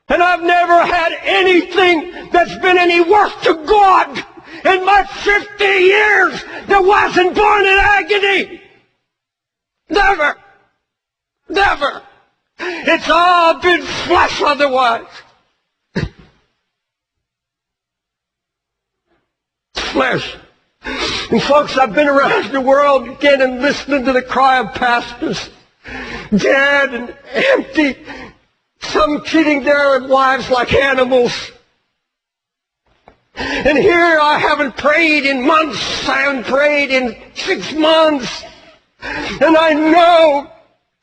And I've never had anything that's been any worth to God in my 50 years that wasn't born in agony. Never. Never. It's all been flesh otherwise. Flesh. And folks, I've been around the world again and listening to the cry of pastors, dead and empty, some treating their wives like animals. And here I haven't prayed in months, I haven't prayed in 6 months, and I know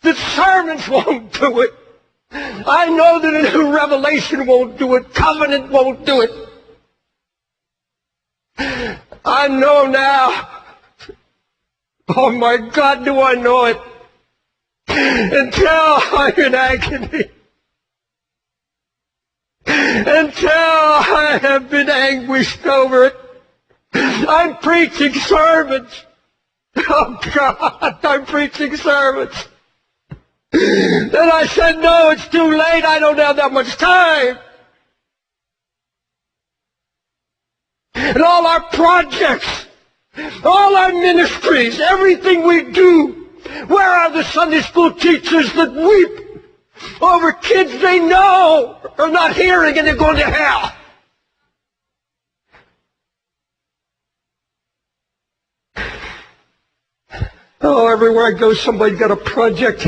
that sermons won't do it. I know that a new revelation won't do it, covenant won't do it. I know now. Oh my God, do I know it. Until I'm in agony. Until I have been anguished over it. I'm preaching sermons. Oh God, I'm preaching sermons. Then I said, no, it's too late. I don't have that much time. And all our projects, all our ministries, everything we do, where are the Sunday school teachers that weep over kids they know are not hearing and they're going to hell? Oh, everywhere I go, somebody's got a project.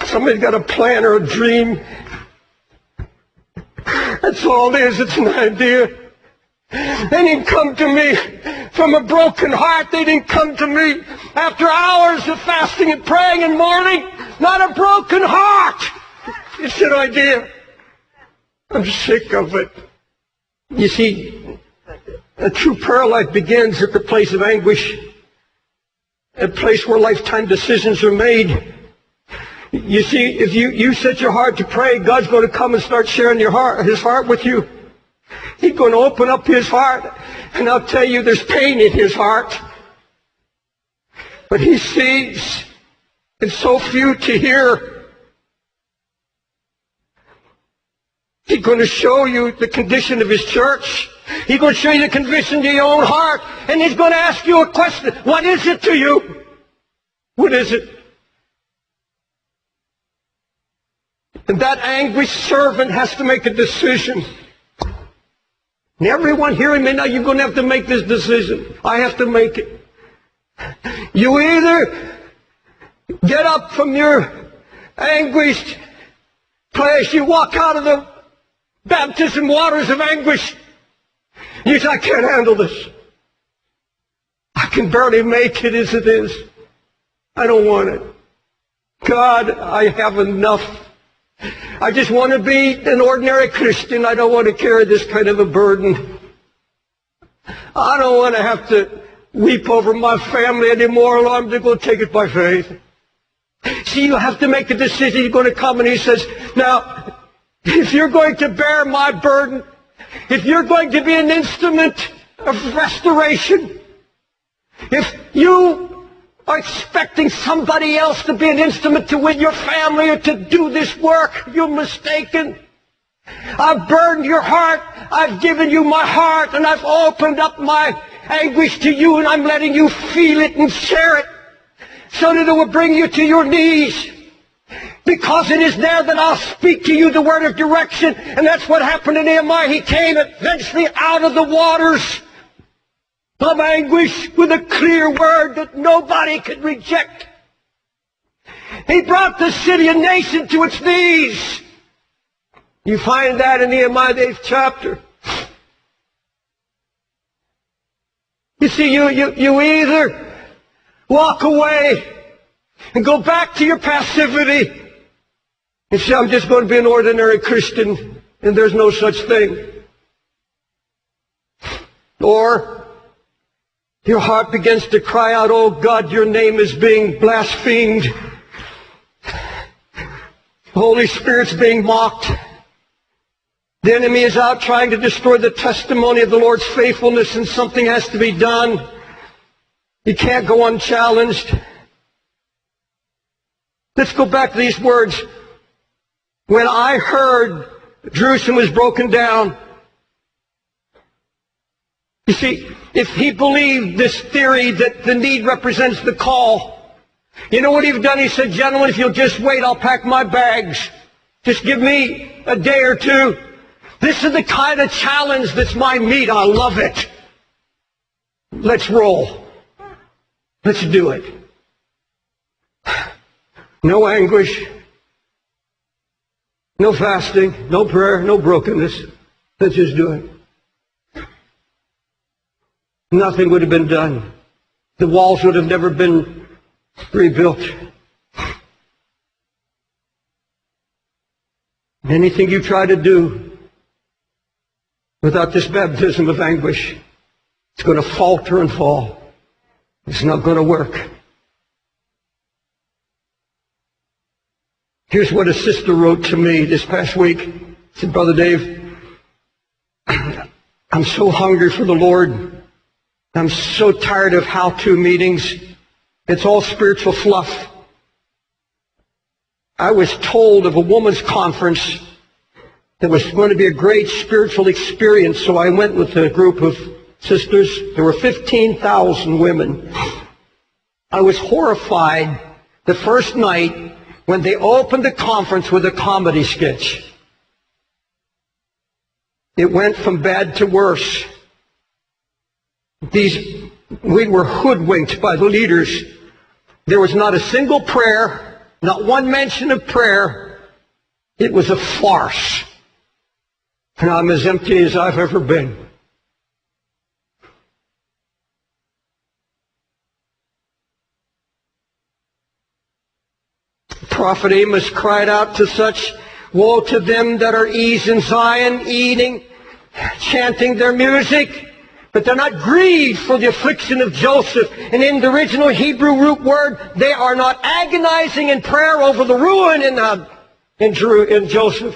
Somebody's got a plan or a dream. That's all it is. It's an idea. They didn't come to me from a broken heart. They didn't come to me after hours of fasting and praying and mourning. Not a broken heart. It's an idea. I'm sick of it. You see, a true prayer life begins at the place of anguish, a place where lifetime decisions are made. You see, if you set your heart to pray, God's going to come and start sharing His heart with you. He's going to open up His heart, and I'll tell you, there's pain in His heart. But He sees, and so few to hear. He's going to show you the condition of His church. He's going to show you the condition of your own heart, and He's going to ask you a question. What is it to you? What is it? And that anguished servant has to make a decision. And everyone hearing me now, you're going to have to make this decision. I have to make it. You either get up from your anguished place, you walk out of the baptism waters of anguish. You say, I can't handle this. I can barely make it as it is. I don't want it. God, I have enough. I just want to be an ordinary Christian. I don't want to carry this kind of a burden. I don't want to have to weep over my family anymore. I'm just going to take it by faith. See, you have to make a decision. You're going to come and He says, now, if you're going to bear my burden, if you're going to be an instrument of restoration, if you are expecting somebody else to be an instrument to win your family or to do this work, you're mistaken. I've burdened your heart. I've given you my heart, and I've opened up my anguish to you, and I'm letting you feel it and share it so that it will bring you to your knees. Because it is there that I'll speak to you the word of direction. And that's what happened to Nehemiah. He came eventually out of the waters of anguish with a clear word that nobody could reject. He brought the city and nation to its knees. You find that in Nehemiah, the 8th chapter. You see, you either walk away and go back to your passivity and say, I'm just going to be an ordinary Christian, and there's no such thing. Or your heart begins to cry out, oh God, your name is being blasphemed. The Holy Spirit's being mocked. The enemy is out trying to destroy the testimony of the Lord's faithfulness, and something has to be done. You can't go unchallenged. Let's go back to these words. When I heard Jerusalem was broken down. You see, if he believed this theory that the need represents the call, you know what he'd done? He said, gentlemen, if you'll just wait, I'll pack my bags. Just give me a day or two. This is the kind of challenge that's my meat. I love it. Let's roll. Let's do it. No anguish. No fasting. No prayer. No brokenness. Let's just do it. Nothing would have been done. The walls would have never been rebuilt. Anything you try to do without this baptism of anguish, it's going to falter and fall. It's not going to work. Here's what a sister wrote to me this past week. She said, Brother Dave, I'm so hungry for the Lord. I'm so tired of how-to meetings. It's all spiritual fluff. I was told of a women's conference that was going to be a great spiritual experience, so I went with a group of sisters. There were 15,000 women. I was horrified the first night when they opened the conference with a comedy sketch. It went from bad to worse. We were hoodwinked by the leaders. There was not a single prayer, not one mention of prayer. It was a farce. And I'm as empty as I've ever been. Prophet Amos cried out to such, woe to them that are ease in Zion, eating, chanting their music, but they're not grieved for the affliction of Joseph. And in the original Hebrew root word, they are not agonizing in prayer over the ruin in Joseph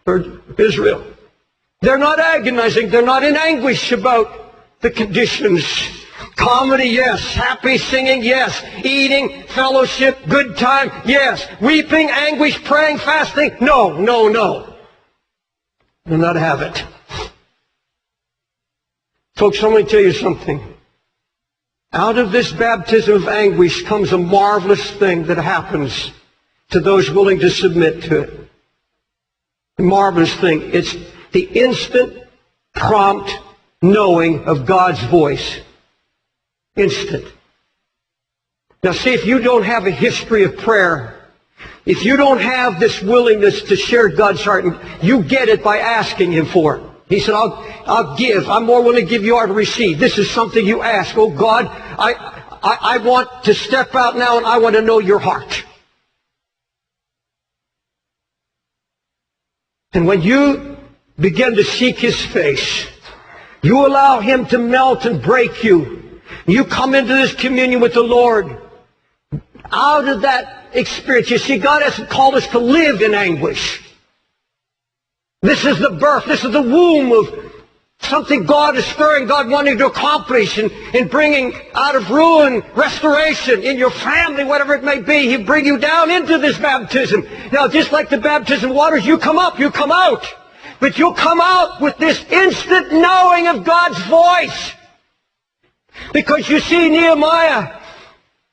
or Israel. They're not agonizing. They're not in anguish about the conditions. Comedy, yes. Happy singing, yes. Eating, fellowship, good time, yes. Weeping, anguish, praying, fasting, no, no, no. Do not have it. Folks, let me tell you something. Out of this baptism of anguish comes a marvelous thing that happens to those willing to submit to it. A marvelous thing. It's the instant, prompt knowing of God's voice. Instant. Now see, if you don't have a history of prayer, if you don't have this willingness to share God's heart, you get it by asking Him for it. He said, I'll give. I'm more willing to give you are to receive. This is something you ask. Oh God, I want to step out now and I want to know your heart. And when you begin to seek His face, you allow Him to melt and break you. You come into this communion with the Lord. Out of that experience, you see, God hasn't called us to live in anguish. This is the birth, this is the womb of something God is stirring, God wanting to accomplish in bringing out of ruin, restoration in your family, whatever it may be. He'll bring you down into this baptism. Now, just like the baptism waters, you come up, you come out. But you'll come out with this instant knowing of God's voice. Because you see, Nehemiah,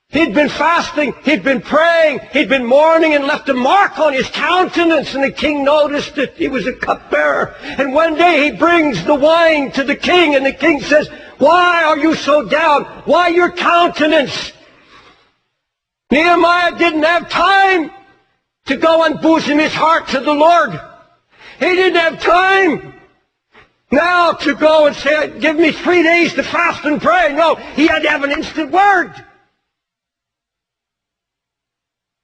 he'd been fasting, he'd been praying, he'd been mourning and left a mark on his countenance. And the king noticed that he was a cupbearer. And one day he brings the wine to the king, and the king says, why are you so down? Why your countenance? Nehemiah didn't have time to go and bosom his heart to the Lord. He didn't have time now to go and say, give me 3 days to fast and pray. No, he had to have an instant word.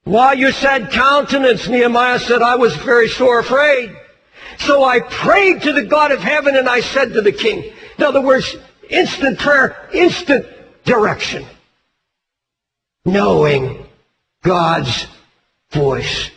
Why your sad countenance? Nehemiah said, I was very sore afraid. So I prayed to the God of heaven, and I said to the king. In other words, instant prayer, instant direction. Knowing God's voice.